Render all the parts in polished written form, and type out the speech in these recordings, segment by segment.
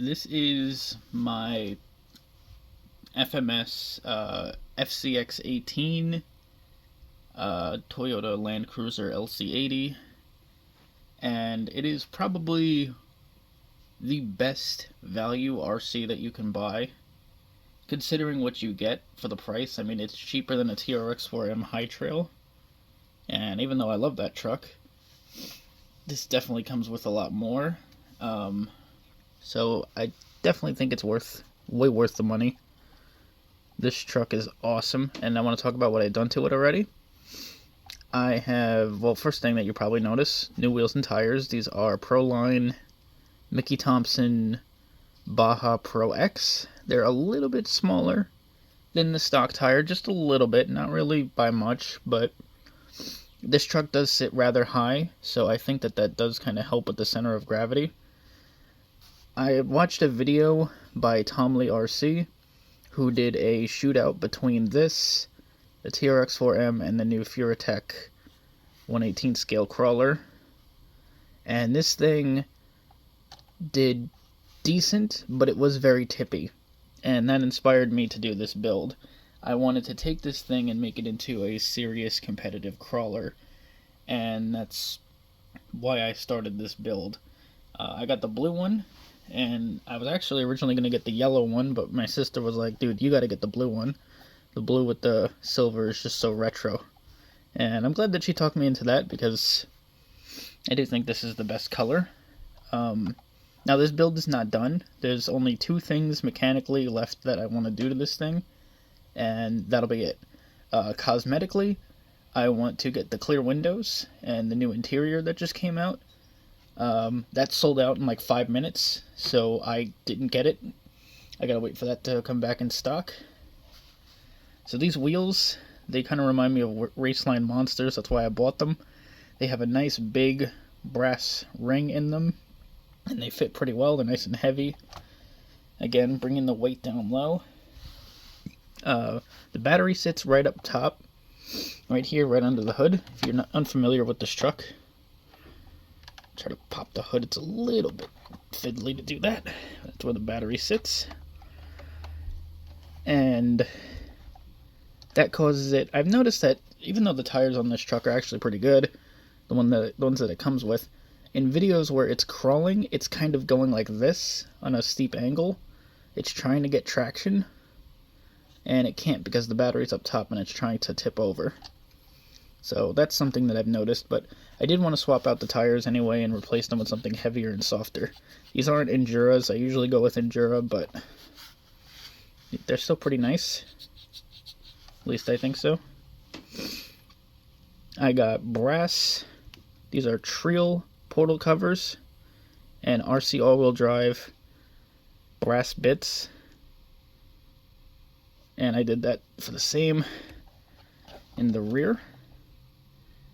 This is my FMS FCX18 Toyota Land Cruiser LC80, and it is probably the best value RC that you can buy, considering what you get for the price. I mean, it's cheaper than a TRX4M High Trail, and even though I love that truck, this definitely comes with a lot more. So I definitely think it's way worth the money. This truck is awesome, and I want to talk about what I've done to it already. I have, well, first thing that you probably notice, new wheels and tires. These are Proline Mickey Thompson Baja Pro X. They're a little bit smaller than the stock tire, just a little bit, not really by much, but this truck does sit rather high, so I think that does kind of help with the center of gravity. I watched a video by Tom Lee RC, who did a shootout between this, the TRX4M, and the new Furatech 1/18 scale crawler. And this thing did decent, but it was very tippy. And that inspired me to do this build. I wanted to take this thing and make it into a serious competitive crawler. And that's why I started this build. I got the blue one, and I was actually originally going to get the yellow one, but my sister was like, dude, you got to get the blue one. The blue with the silver is just so retro. And I'm glad that she talked me into that, because I do think this is the best color. Now, this build is not done. There's only two things mechanically left that I want to do to this thing, and that'll be it. Cosmetically, I want to get the clear windows and the new interior that just came out. That sold out in like 5 minutes, so I didn't get it. I gotta wait for that to come back in stock. So these wheels, they kind of remind me of Raceline Monsters, that's why I bought them. They have a nice big brass ring in them, and they fit pretty well. They're nice and heavy. Again, bringing the weight down low. The battery sits right up top, right here, right under the hood. If you're not unfamiliar with this truck, try to pop the hood. It's a little bit fiddly to do that. That's where the battery sits. And that causes it. I've noticed that even though the tires on this truck are actually pretty good, the ones that it comes with, in videos where it's crawling, it's kind of going like this on a steep angle. It's trying to get traction, and it can't because the battery's up top and it's trying to tip over. So that's something that I've noticed, but I did want to swap out the tires anyway and replace them with something heavier and softer. These aren't Enduras. I usually go with Endura, but they're still pretty nice. At least I think so. I got brass. These are Trial portal covers and RC all-wheel drive brass bits. And I did that for the same in the rear.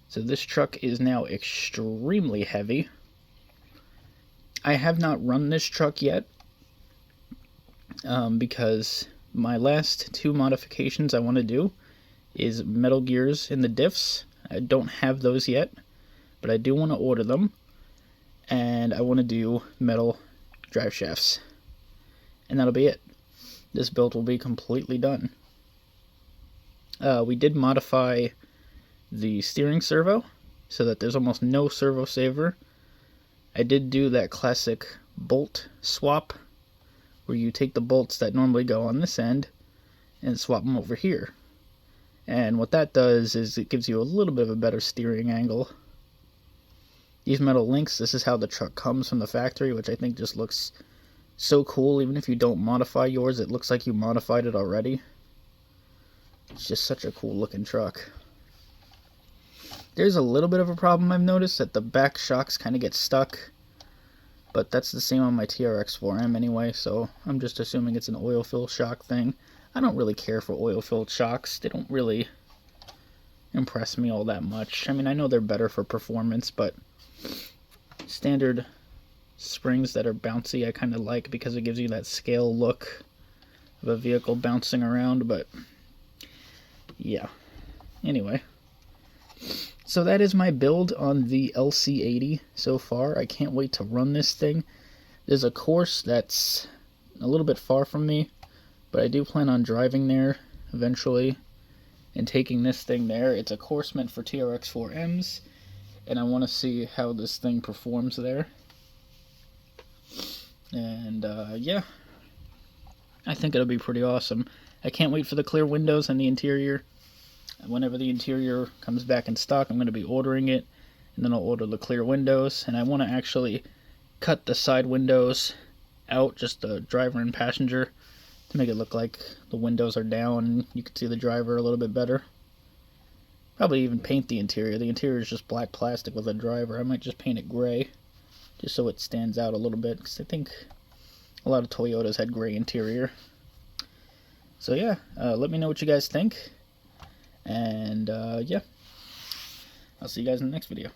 So this truck is now extremely heavy. I have not run this truck yet, because my last two modifications I want to do is metal gears in the diffs. I don't have those yet, but I do want to order them. And I want to do metal drive shafts. And that'll be it. This build will be completely done. We did modify the steering servo so that there's almost no servo saver. I did do that classic bolt swap where you take the bolts that normally go on this end and swap them over here. And what that does is it gives you a little bit of a better steering angle. These metal links, this is how the truck comes from the factory, which I think just looks so cool. Even if you don't modify yours, it looks like you modified it already. It's just such a cool looking truck. There's a little bit of a problem I've noticed, that the back shocks kind of get stuck, but that's the same on my TRX4M anyway, so I'm just assuming it's an oil fill shock thing. I don't really care for oil filled shocks. They don't really impress me all that much. I mean, I know they're better for performance, but standard springs that are bouncy I kind of like, because it gives you that scale look of a vehicle bouncing around. But yeah, anyway, so that is my build on the LC80 so far. I can't wait to run this thing. There's a course that's a little bit far from me, but I do plan on driving there eventually and taking this thing there. It's a course meant for TRX4Ms, and I want to see how this thing performs there. And yeah, I think it'll be pretty awesome. I can't wait for the clear windows and the interior. Whenever the interior comes back in stock, I'm going to be ordering it, and then I'll order the clear windows. And I want to actually cut the side windows out, just the driver and passenger, to make it look like the windows are down and you can see the driver a little bit better. Probably even paint the interior. The interior is just black plastic with a driver. I might just paint it gray, just so it stands out a little bit, because I think a lot of Toyotas had gray interior. So yeah, let me know what you guys think. And yeah, I'll see you guys in the next video.